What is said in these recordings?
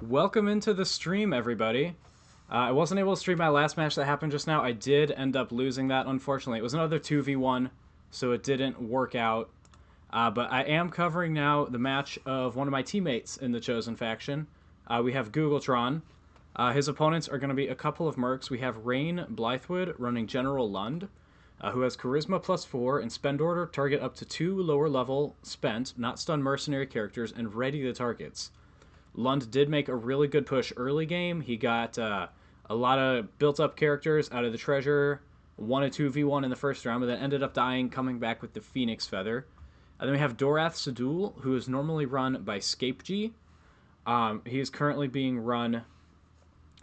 Welcome into the stream, everybody. I wasn't able to stream my last match that happened just now. I did end up losing that, unfortunately. It was another 2v1, so it didn't work out. But I am covering now the match of one of my teammates in the Chosen faction. We have Googletron. His opponents are going to be a couple of mercs. We have Rain Blythewood running General Lund, who has Charisma +4 and Spend Order, target up to 2 lower level spent, not stun mercenary characters, and ready the targets. Lund did make a really good push early game. He got a lot of built-up characters out of the treasure, won a 2v1 in the first round, but then ended up dying, coming back with the Phoenix Feather. And then we have Dorath Sadul, who is normally run by Scape-G. He is currently being run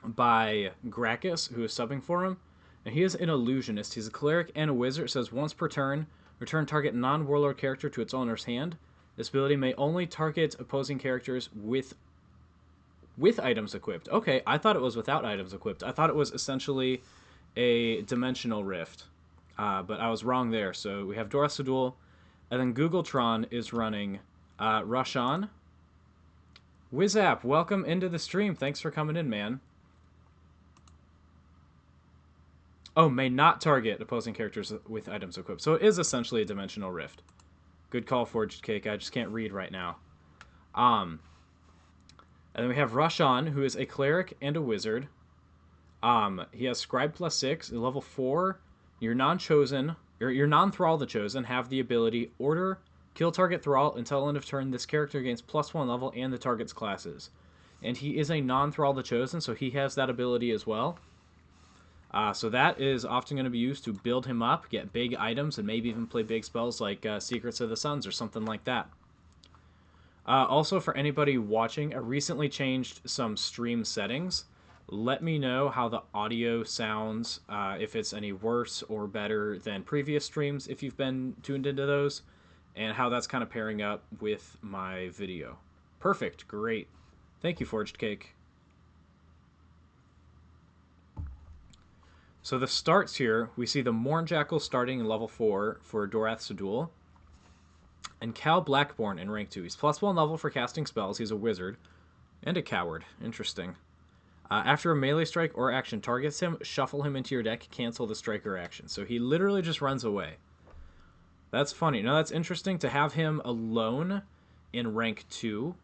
by Gracchus, who is subbing for him. And he is an illusionist. He's a cleric and a wizard. It says once per turn, return target non-warlord character to its owner's hand. This ability may only target opposing characters with items equipped. Okay, I thought it was without items equipped. I thought it was essentially a dimensional rift. But I was wrong there. So we have Dorath Sadul, and then Googletron is running Ruash. Wizap, welcome into the stream. Thanks for coming in, man. Oh, may not target opposing characters with items equipped. So it is essentially a dimensional rift. Good call, Forged Cake. I just can't read right now. And then we have Ruash, who is a cleric and a wizard. He has Scribe +6, level 4. Your non-chosen, or your non-thrall the chosen, have the ability order, kill target thrall until end of turn. This character gains +1 level and the target's classes. And he is a non-thrall the chosen, so he has that ability as well. So that is often going to be used to build him up, get big items, and maybe even play big spells like Secrets of the Suns or something like that. Also, for anybody watching, I recently changed some stream settings. Let me know how the audio sounds, if it's any worse or better than previous streams, if you've been tuned into those, and how that's kind of pairing up with my video. Perfect, great. Thank you, Forged Cake. So the starts here, we see the Mornjackal starting in level 4 for Dorath Sadul. And Cal Blackborn in rank 2. He's +1 level for casting spells. He's a wizard. And a coward. Interesting. After a melee strike or action targets him, shuffle him into your deck, cancel the strike or action. So he literally just runs away. That's funny. Now that's interesting to have him alone in rank 2.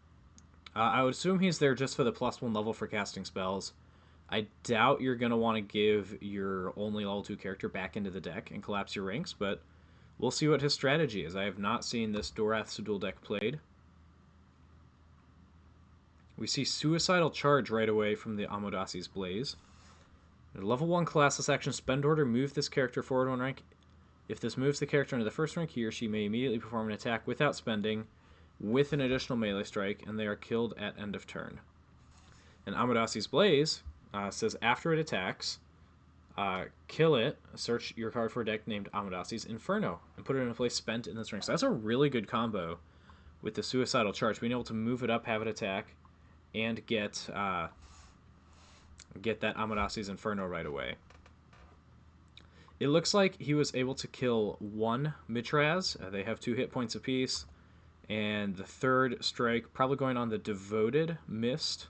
I would assume he's there just for the +1 level for casting spells. I doubt you're going to want to give your only level 2 character back into the deck and collapse your ranks, but we'll see what his strategy is. I have not seen this Dorath Sadul deck played. We see Suicidal Charge right away from the Amodasi's Blaze. Level 1 classless action, Spend Order, move this character forward 1 rank. If this moves the character into the first rank, he or she may immediately perform an attack without spending, with an additional melee strike, and they are killed at end of turn. And Amodasi's Blaze says after it attacks, kill it, search your card for a deck named Amodasi's Inferno, and put it in a place spent in this ring. So that's a really good combo with the Suicidal Charge. Being able to move it up, have it attack, and get that Amodasi's Inferno right away. It looks like he was able to kill 1 Mitraz. They have 2 hit points apiece. And the third strike, probably going on the Devoted Mist.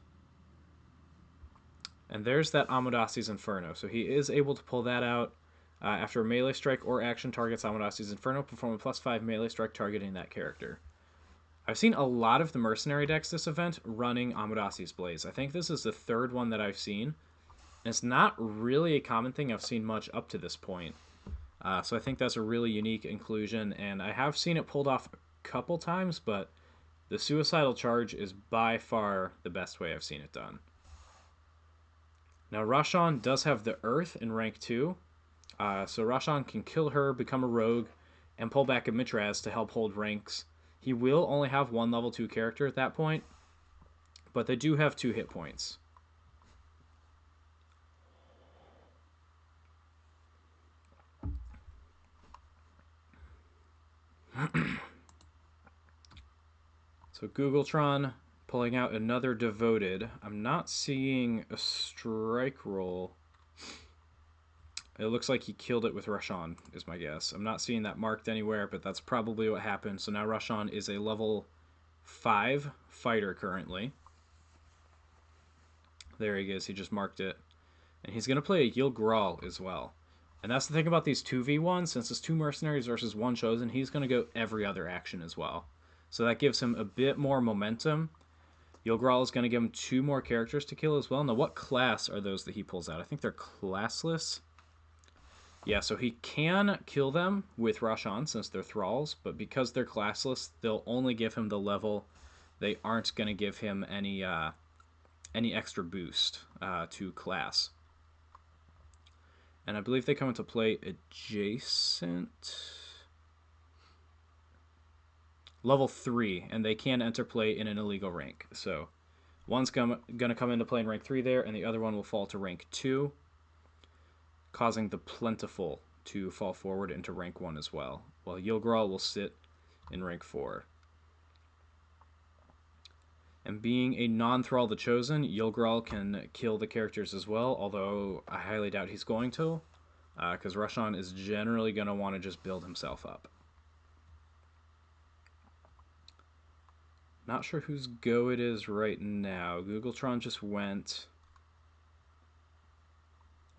And there's that Amodasi's Inferno. So he is able to pull that out. After a melee strike or action targets Amodasi's Inferno, perform a +5 melee strike targeting that character. I've seen a lot of the mercenary decks this event running Amodasi's Blaze. I think this is the 3rd one that I've seen. And it's not really a common thing I've seen much up to this point. So I think that's a really unique inclusion. And I have seen it pulled off a couple times, but the Suicidal Charge is by far the best way I've seen it done. Now, Ruash does have the Earth in rank 2. So Ruash can kill her, become a rogue, and pull back a Mitraz to help hold ranks. He will only have 1 level 2 character at that point, but they do have 2 hit points. So Googletron pulling out another Devoted. I'm not seeing a strike roll. It looks like he killed it with Ruash, is my guess. I'm not seeing that marked anywhere, but that's probably what happened. So now Ruash is a level 5 fighter currently. There he is. He just marked it. And he's going to play a Yield Grawl as well. And that's the thing about these 2v1s. Since it's 2 mercenaries versus 1 chosen, he's going to go every other action as well. So that gives him a bit more momentum. Yield Grawl is going to give him 2 more characters to kill as well. Now, what class are those that he pulls out? I think they're classless. Yeah, so he can kill them with Rush on since they're thralls, but because they're classless, they'll only give him the level. They aren't going to give him any extra boost to class. And I believe they come into play adjacent. Level 3, and they can enter play in an illegal rank. So one's going to come into play in rank 3 there, and the other one will fall to rank 2, causing the Plentiful to fall forward into rank 1 as well, while Yield Grawl will sit in rank 4. And being a non-thrall the chosen, Yield Grawl can kill the characters as well, although I highly doubt he's going to, because Rushan is generally going to want to just build himself up. Not sure whose go it is right now. Googletron just went.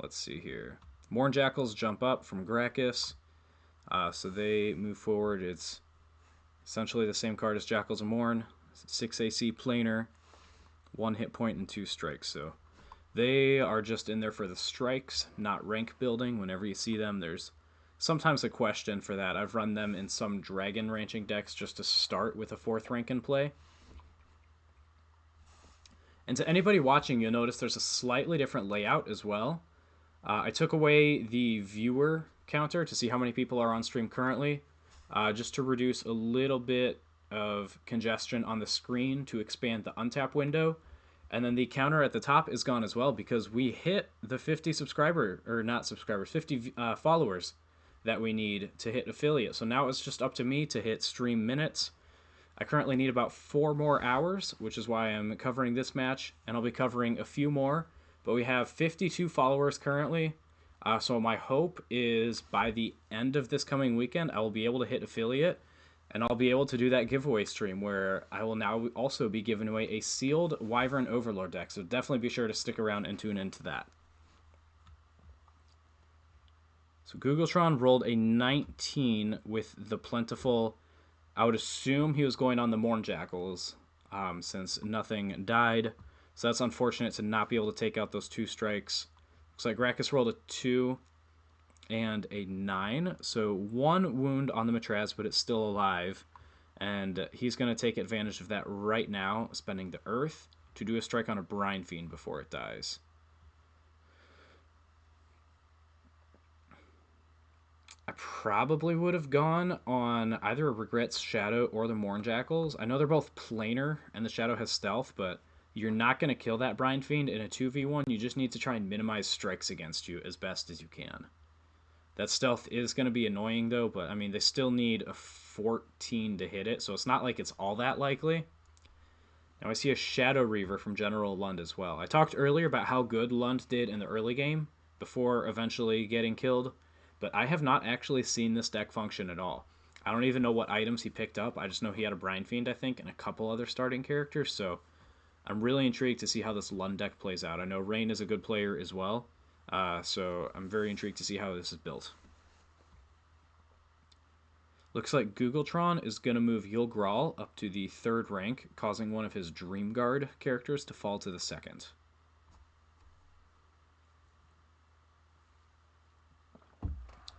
Let's see here. Morn Jackals jump up from Gracchus, so they move forward. It's essentially the same card as Jackals and Morn. 6 AC planar, 1 hit point and 2 strikes. So they are just in there for the strikes, not rank building. Whenever you see them, there's sometimes a question for that. I've run them in some dragon ranching decks just to start with a 4th rank in play. And to anybody watching, you'll notice there's a slightly different layout as well. I took away the viewer counter to see how many people are on stream currently, just to reduce a little bit of congestion on the screen to expand the untap window. And then the counter at the top is gone as well because we hit the 50 followers that we need to hit affiliate. So now it's just up to me to hit stream minutes. I currently need about 4 more hours, which is why I'm covering this match, and I'll be covering a few more. But we have 52 followers currently, so my hope is by the end of this coming weekend, I will be able to hit affiliate, and I'll be able to do that giveaway stream where I will now also be giving away a sealed Wyvern Overlord deck. So definitely be sure to stick around and tune into that. So Googletron rolled a 19 with the Plentiful. I would assume he was going on the Morn Jackals since nothing died. So that's unfortunate to not be able to take out those 2 strikes. Looks like Gracchus rolled a 2 and a 9. So 1 wound on the Matraz, but it's still alive. And he's going to take advantage of that right now, spending the Earth to do a strike on a Brine Fiend before it dies. I probably would have gone on either a Regret's Shadow or the Morn Jackals. I know they're both planar, and the Shadow has stealth, but you're not going to kill that Brine Fiend in a 2v1. You just need to try and minimize strikes against you as best as you can. That stealth is going to be annoying, though, but, I mean, they still need a 14 to hit it, so it's not like it's all that likely. Now I see a Shadow Reaver from General Lund as well. I talked earlier about how good Lund did in the early game before eventually getting killed, but I have not actually seen this deck function at all. I don't even know what items he picked up. I just know he had a Brine Fiend, I think, and a couple other starting characters, so I'm really intrigued to see how this Lund deck plays out. I know Rain is a good player as well, so I'm very intrigued to see how this is built. Looks like Googletron is going to move Yield Grawl up to the 3rd rank, causing one of his Dream Guard characters to fall to the 2nd.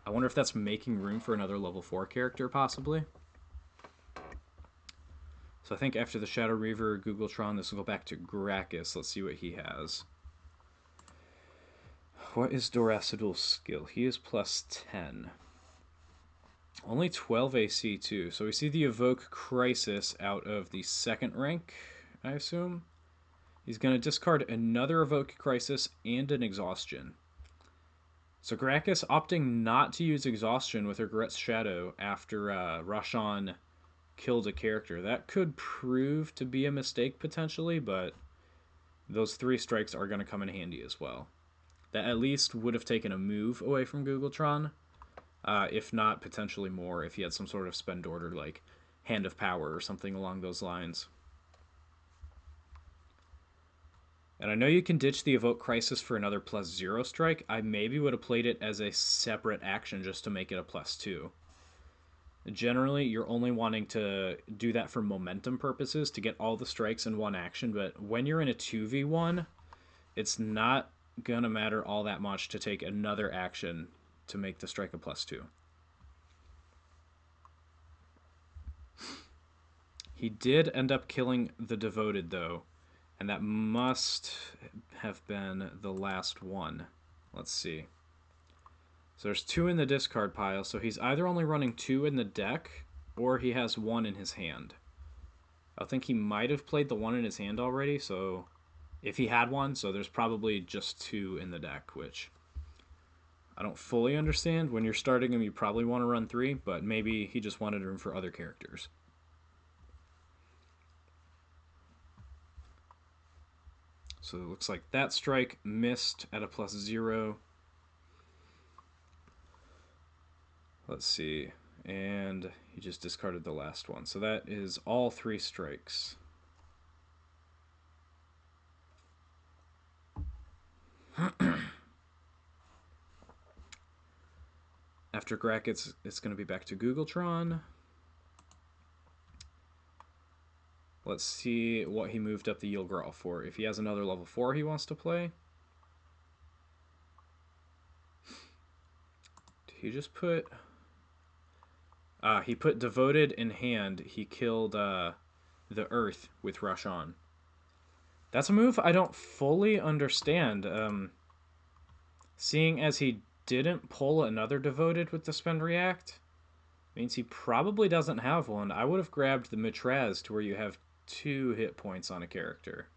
I wonder if that's making room for another level 4 character, possibly. So I think after the Shadow Reaver, Googletron, this will go back to Gracchus. Let's see what he has. What is Dorath's dual skill? He is plus 10. Only 12 AC too. So we see the Evoke Crisis out of the 2nd rank, I assume. He's going to discard another Evoke Crisis and an Exhaustion. So Gracchus opting not to use Exhaustion with Regret's Shadow after Rushan killed a character. That could prove to be a mistake potentially, but those 3 strikes are going to come in handy as well. That at least would have taken a move away from Googletron, if not potentially more if he had some sort of spend order like Hand of Power or something along those lines. And I know you can ditch the Evoke Crisis for another +0 strike. I maybe would have played it as a separate action just to make it a +2. Generally, you're only wanting to do that for momentum purposes to get all the strikes in one action, but when you're in a 2v1, it's not going to matter all that much to take another action to make the strike a +2. He did end up killing the Devoted, though, and that must have been the last one. Let's see. So there's 2 in the discard pile, so he's either only running 2 in the deck, or he has 1 in his hand. I think he might have played the 1 in his hand already, so if he had one, so there's probably just 2 in the deck, which I don't fully understand. When you're starting him, you probably want to run 3, but maybe he just wanted room for other characters. So it looks like that strike missed at a +0. Let's see. And he just discarded the last one. So that is all 3 strikes. After Grack, it's going to be back to Googletron. Let's see what he moved up the Yilgral for. If he has another level 4 he wants to play. Did he just put... he put Devoted in hand. He killed the Earth with Rush on. That's a move I don't fully understand. Seeing as he didn't pull another Devoted with the Spend React, means he probably doesn't have one. I would have grabbed the Mitraz to where you have 2 hit points on a character.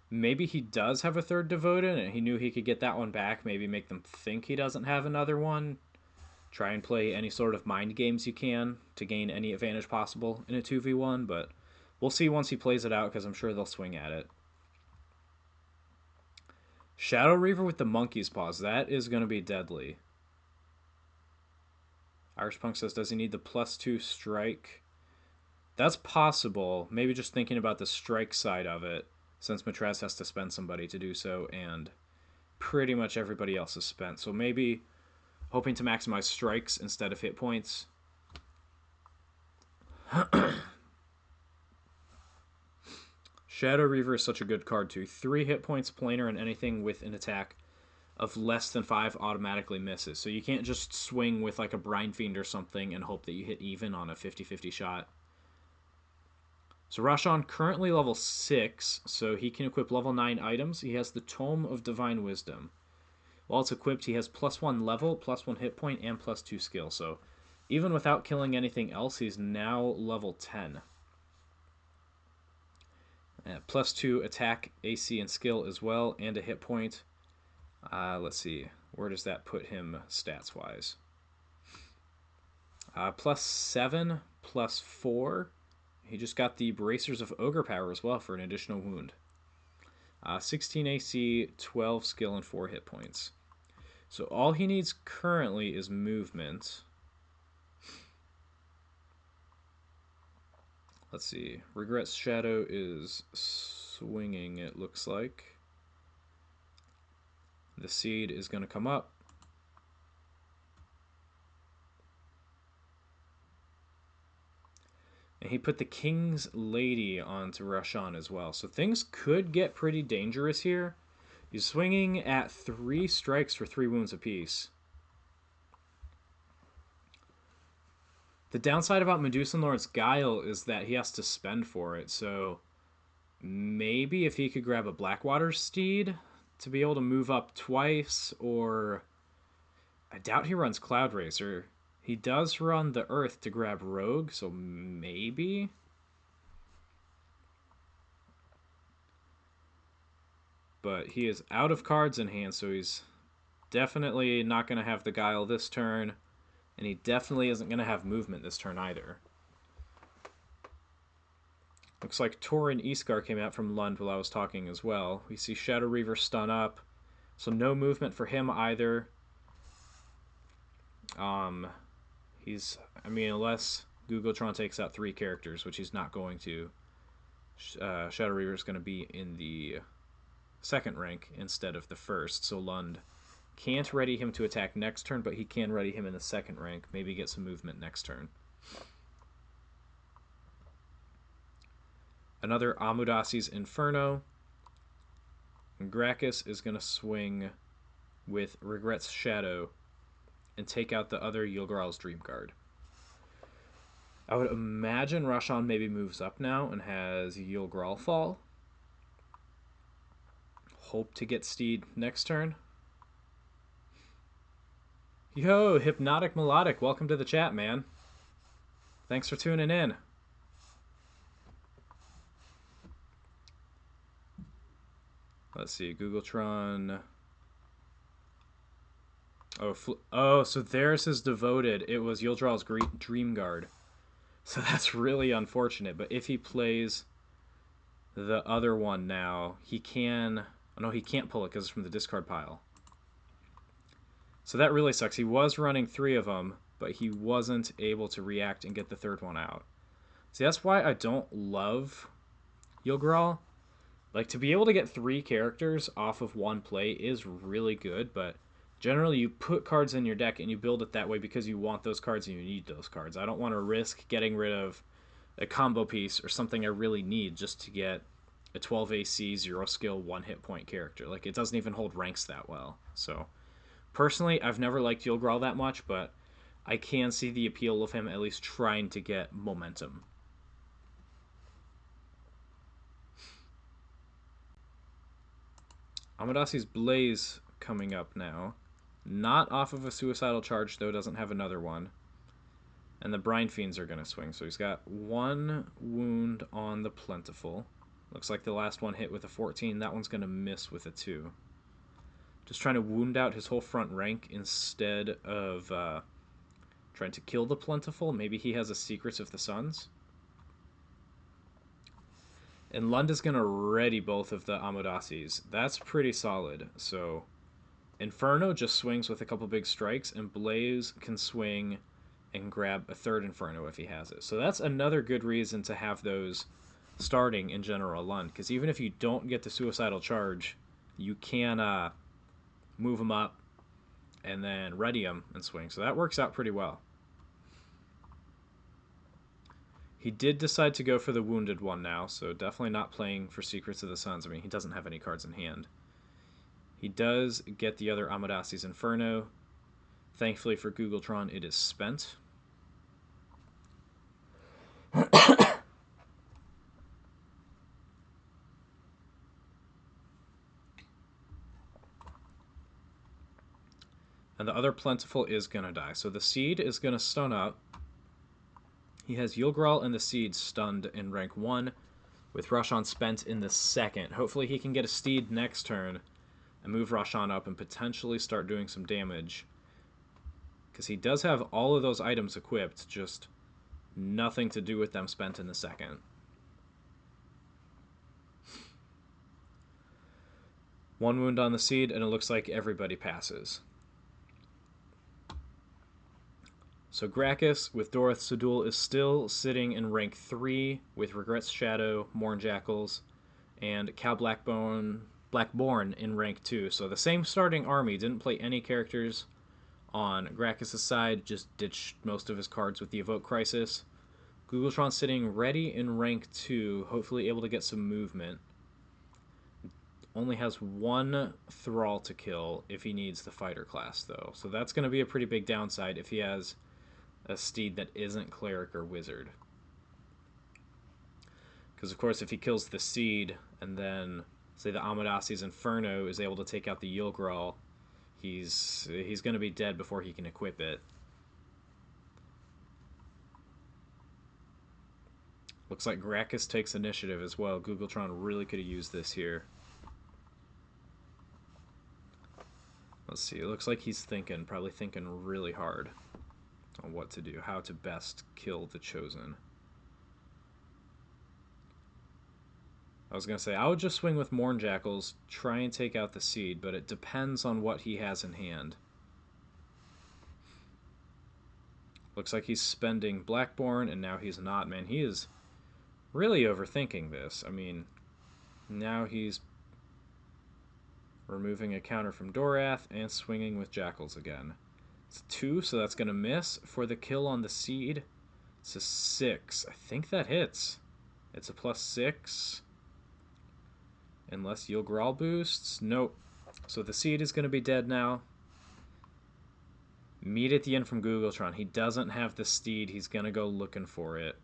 Maybe he does have a third Devoted and he knew he could get that one back. Maybe make them think he doesn't have another one. Try and play any sort of mind games you can to gain any advantage possible in a 2v1, but we'll see once he plays it out because I'm sure they'll swing at it. Shadow Reaver with the Monkey's Paws. That is going to be deadly. Irish Punk says, does he need the +2 strike? That's possible. Maybe just thinking about the strike side of it, since Matraz has to spend somebody to do so, and pretty much everybody else is spent. So maybe hoping to maximize strikes instead of hit points. Shadow Reaver is such a good card too. 3 hit points planar, and anything with an attack of less than 5 automatically misses. So you can't just swing with like a Brine Fiend or something and hope that you hit even on a 50-50 shot. So Rashan currently level 6, so he can equip level 9 items. He has the Tome of Divine Wisdom. While it's equipped, he has +1 level, +1 hit point, and +2 skill. So even without killing anything else, he's now level 10. +2 attack, AC, and skill as well, and a hit point. Let's see, where does that put him stats-wise? +7, +4. He just got the Bracers of Ogre Power as well for an additional wound. 16 AC, 12 skill, and 4 hit points. So all he needs currently is movement. Let's see. Regret's Shadow is swinging, it looks like. The Seed is going to come up. And he put the King's Lady onto Rashan as well. So things could get pretty dangerous here. He's swinging at 3 strikes for 3 wounds apiece. The downside about Medusan Lord's Guile is that he has to spend for it. So maybe if he could grab a Blackwater Steed to be able to move up twice, or I doubt he runs Cloud Racer. He does run the Earth to grab Rogue, so maybe. But he is out of cards in hand, so he's definitely not going to have the Guile this turn, and he definitely isn't going to have movement this turn either. Looks like Torin Iskar came out from Lund while I was talking as well. We see Shadow Reaver stun up, so no movement for him either. Unless Googletron takes out 3 characters, which he's not going to. Shadow Reaver is going to be in the second rank instead of the first, so Lund can't ready him to attack next turn, but he can ready him in the second rank, maybe get some movement next turn. Another Amudasi's Inferno. And Gracchus is going to swing with Regret's Shadow and take out the other Yulgral's Dream Guard. I would imagine Rashan maybe moves up now and has Yulgral fall. Hope to get Steed next turn. Yo, Hypnotic Melodic, welcome to the chat, man. Thanks for tuning in. Let's see, Googletron. Oh, so theirs is devoted. It was Yuldral's Dream Guard. So that's really unfortunate. But if he plays the other one now, he can... Oh, no, he can't pull it because it's from the discard pile. So that really sucks. He was running 3 of them, but he wasn't able to react and get the third one out. See, that's why I don't love Yulgral. Like, to be able to get 3 characters off of one play is really good, but generally you put cards in your deck and you build it that way because you want those cards and you need those cards. I don't want to risk getting rid of a combo piece or something I really need just to get a 12 AC, 0 skill, 1 hit point character. Like, it doesn't even hold ranks that well. So, personally, I've never liked Yulgral that much, but I can see the appeal of him at least trying to get momentum. Amadasi's Blaze coming up now. Not off of a Suicidal Charge, though, doesn't have another one. And the Brine Fiends are going to swing. So he's got 1 wound on the Plentiful. Looks like the last one hit with a 14. That one's going to miss with a 2. Just trying to wound out his whole front rank instead of trying to kill the Plentiful. Maybe he has a Secrets of the Suns. And Lund is going to ready both of the Amodasis. That's pretty solid. So Inferno just swings with a couple big strikes, and Blaze can swing and grab a third Inferno if he has it. So that's another good reason to have those starting in General Lund, because even if you don't get the Suicidal Charge, you can move them up and then ready them and swing. So that works out pretty well. He did decide to go for the wounded one now, so definitely not playing for Secrets of the Suns. I mean, he doesn't have any cards in hand. He does get the other Amadasi's Inferno. Thankfully for Googletron, it is spent. And the other Plentiful is going to die. So the Seed is going to stun up. He has Yulgral and the Seed stunned in rank 1, with Rashan spent in the second. Hopefully he can get a Steed next turn and move Rashan up and potentially start doing some damage. Because he does have all of those items equipped, just nothing to do with them spent in the second. One wound on the Seed, and it looks like everybody passes. So Gracchus with Dorath Sudul is still sitting in rank 3 with Regret's Shadow, Morn Jackals, and Cal Blackborn in rank 2. So the same starting army, didn't play any characters on Gracchus' side, just ditched most of his cards with the Evoke Crisis. Googletron sitting ready in rank 2, hopefully able to get some movement. Only has 1 Thrall to kill if he needs the fighter class, though. So that's going to be a pretty big downside if he has a Steed that isn't Cleric or Wizard. Because, of course, if he kills the Seed and then, say, the Amadasi's Inferno is able to take out the Yulgral, he's going to be dead before he can equip it. Looks like Gracchus takes initiative as well. Googletron really could have used this here. Let's see. It looks like he's probably thinking really hard on what to do, how to best kill the Chosen. I was going to say, I would just swing with Morn Jackals, try and take out the Seed, but it depends on what he has in hand. Looks like he's spending Blackborn, and now he's not. Man, he is really overthinking this. I mean, now he's removing a counter from Dorath and swinging with Jackals again. It's 2, so that's going to miss. For the kill on the seed, it's a 6. I think that hits. It's a +6. Unless Yulgral boosts. Nope. So the seed is going to be dead now. Meet at the end from Googletron. He doesn't have the steed. He's going to go looking for it.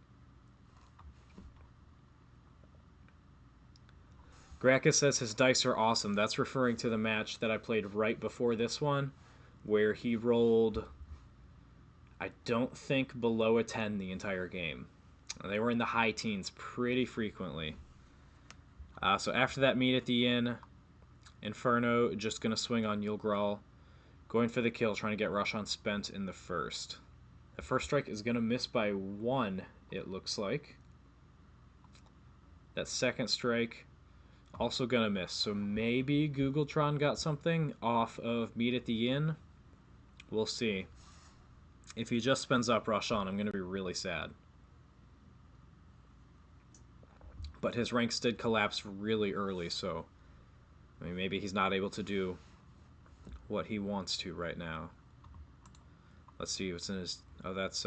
Gracchus says his dice are awesome. That's referring to the match that I played right before this one, where he rolled, I don't think, below a 10 the entire game. They were in the high teens pretty frequently. So after that meet at the inn, Inferno just going to swing on Yulgral. Going for the kill, trying to get Rush on Spent in the first. The first strike is going to miss by 1, it looks like. That second strike, also going to miss. So maybe Googletron got something off of Meet at the Inn. We'll see. If he just spends up Rush on, I'm going to be really sad. But his ranks did collapse really early, so I mean, maybe he's not able to do what he wants to right now. Let's see what's in his... Oh, that's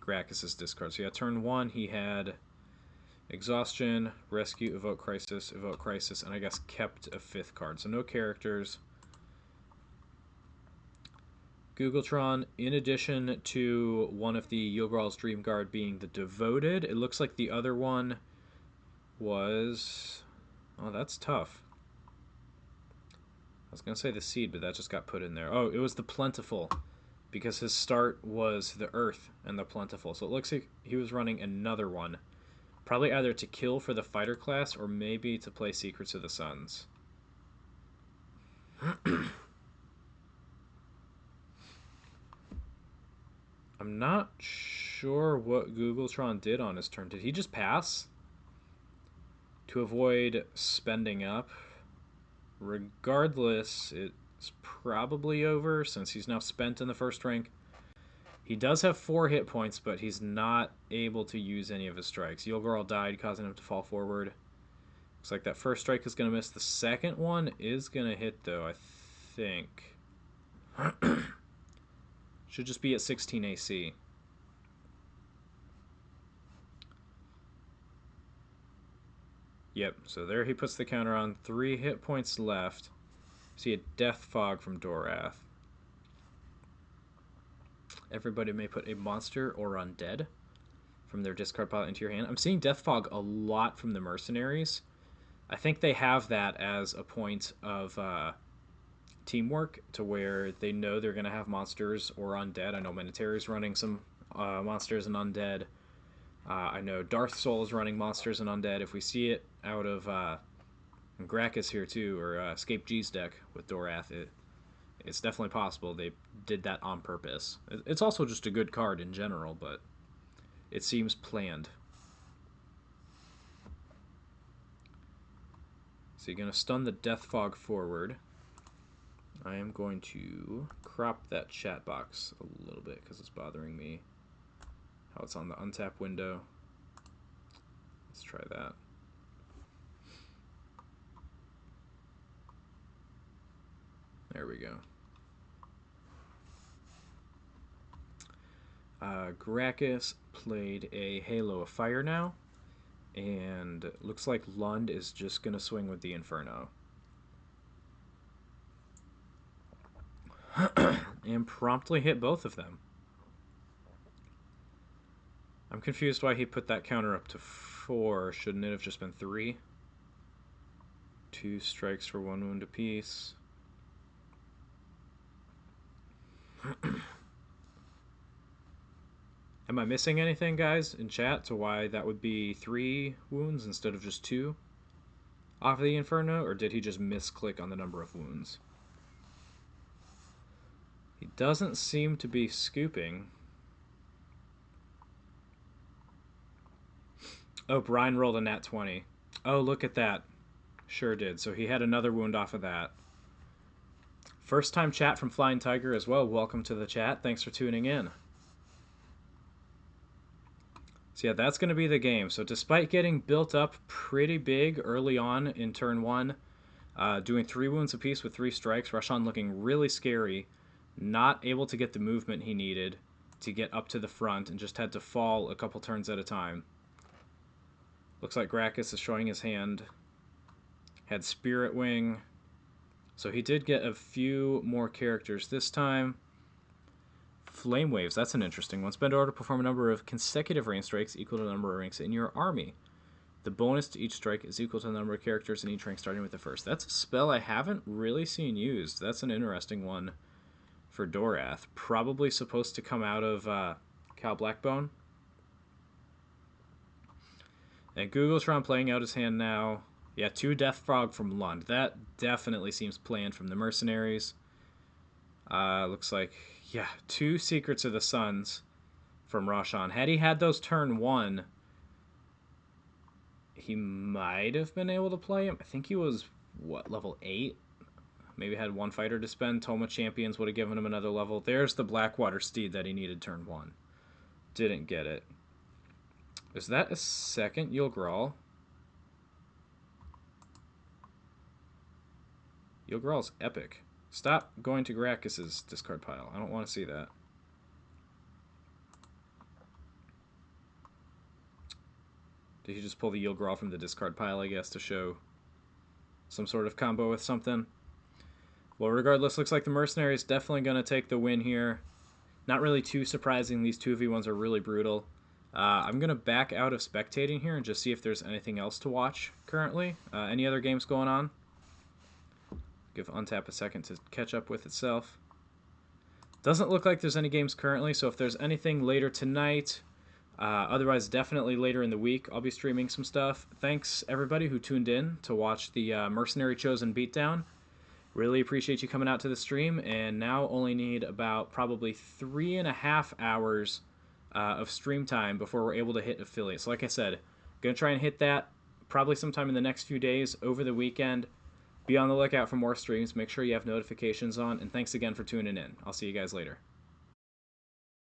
Gracchus's discard. So yeah, turn 1 he had Exhaustion, Rescue, Evoke Crisis, and I guess kept a 5th card. So no characters. Googletron, in addition to one of the Yulgral's Dream Guard being the Devoted, it looks like the other one was... Oh, that's tough. I was going to say the Seed, but that just got put in there. Oh, it was the Plentiful, because his start was the Earth and the Plentiful. So it looks like he was running another one. Probably either to kill for the fighter class or maybe to play Secrets of the Suns. I'm not sure what Googletron did on his turn. Did he just pass? To avoid spending up? Regardless, it's probably over since he's now spent in the first rank. He does have 4 hit points, but he's not able to use any of his strikes. Yulgral died, causing him to fall forward. Looks like that first strike is going to miss. The second one is going to hit, though, I think. Should just be at 16 AC. Yep, so there he puts the counter on. 3 hit points left. See a Death Fog from Dorath. Everybody may put a monster or undead from their discard pile into your hand. I'm seeing Death Fog a lot from the mercenaries. I think they have that as a point of teamwork to where they know they're going to have monsters or undead. I know Minotaur's running some monsters and undead. I know Darth Soul is running monsters and undead. If we see it out of Gracchus here too, or Escape G's deck with Dorath, it's definitely possible they did that on purpose. It's also just a good card in general, but it seems planned. So you're going to stun the Death Fog forward. I am going to crop that chat box a little bit because it's bothering me how it's on the untap window. Let's try that. There we go. Gracchus played a Halo of Fire now, and looks like Lund is just going to swing with the Inferno. And promptly hit both of them. I'm confused why he put that counter up to 4. Shouldn't it have just been 3? 2 strikes for 1 wound apiece. Am I missing anything, guys, in chat to why that would be 3 wounds instead of just 2 off of the Inferno? Or did he just misclick on the number of wounds? He doesn't seem to be scooping. Oh, Brian rolled a nat 20. Oh, look at that. Sure did. So he had another wound off of that. First time chat from Flying Tiger as well. Welcome to the chat. Thanks for tuning in. So yeah, that's going to be the game. So despite getting built up pretty big early on in turn 1, doing 3 wounds apiece with 3 strikes, Ruash looking really scary, not able to get the movement he needed to get up to the front, and just had to fall a couple turns at a time. Looks like Gracchus is showing his hand. Had Spirit Wing. So he did get a few more characters this time. Flame Waves, that's an interesting one. Spend order to perform a number of consecutive rank strikes equal to the number of ranks in your army. The bonus to each strike is equal to the number of characters in each rank starting with the first. That's a spell I haven't really seen used. That's an interesting one for Dorath. Probably supposed to come out of Cal Blackbone. And Google's around playing out his hand now. Yeah, 2 Death Frog from Lund. That definitely seems planned from the Mercenaries. Looks like, yeah, 2 Secrets of the Suns from Ruash. Had he had those turn 1, he might have been able to play him. I think he was, what, level 8? Maybe had 1 fighter to spend. Toma Champions would have given him another level. There's the Blackwater Steed that he needed turn 1. Didn't get it. Is that a second Yulgral? Yulgral's epic. Stop going to Gracchus's discard pile. I don't want to see that. Did he just pull the Yulgral from the discard pile, I guess, to show some sort of combo with something? Well, regardless, looks like the Mercenaries definitely going to take the win here. Not really too surprising. These 2v1s are really brutal. I'm going to back out of spectating here and just see if there's anything else to watch currently. Any other games going on? Give Untap a second to catch up with itself. Doesn't look like there's any games currently, so if there's anything later tonight, otherwise definitely later in the week, I'll be streaming some stuff. Thanks everybody who tuned in to watch the Mercenary Chosen Beatdown. Really appreciate you coming out to the stream, and now only need about probably 3.5 hours of stream time before we're able to hit affiliate. So like I said, going to try and hit that probably sometime in the next few days over the weekend. Be on the lookout for more streams. Make sure you have notifications on, and thanks again for tuning in. I'll see you guys later.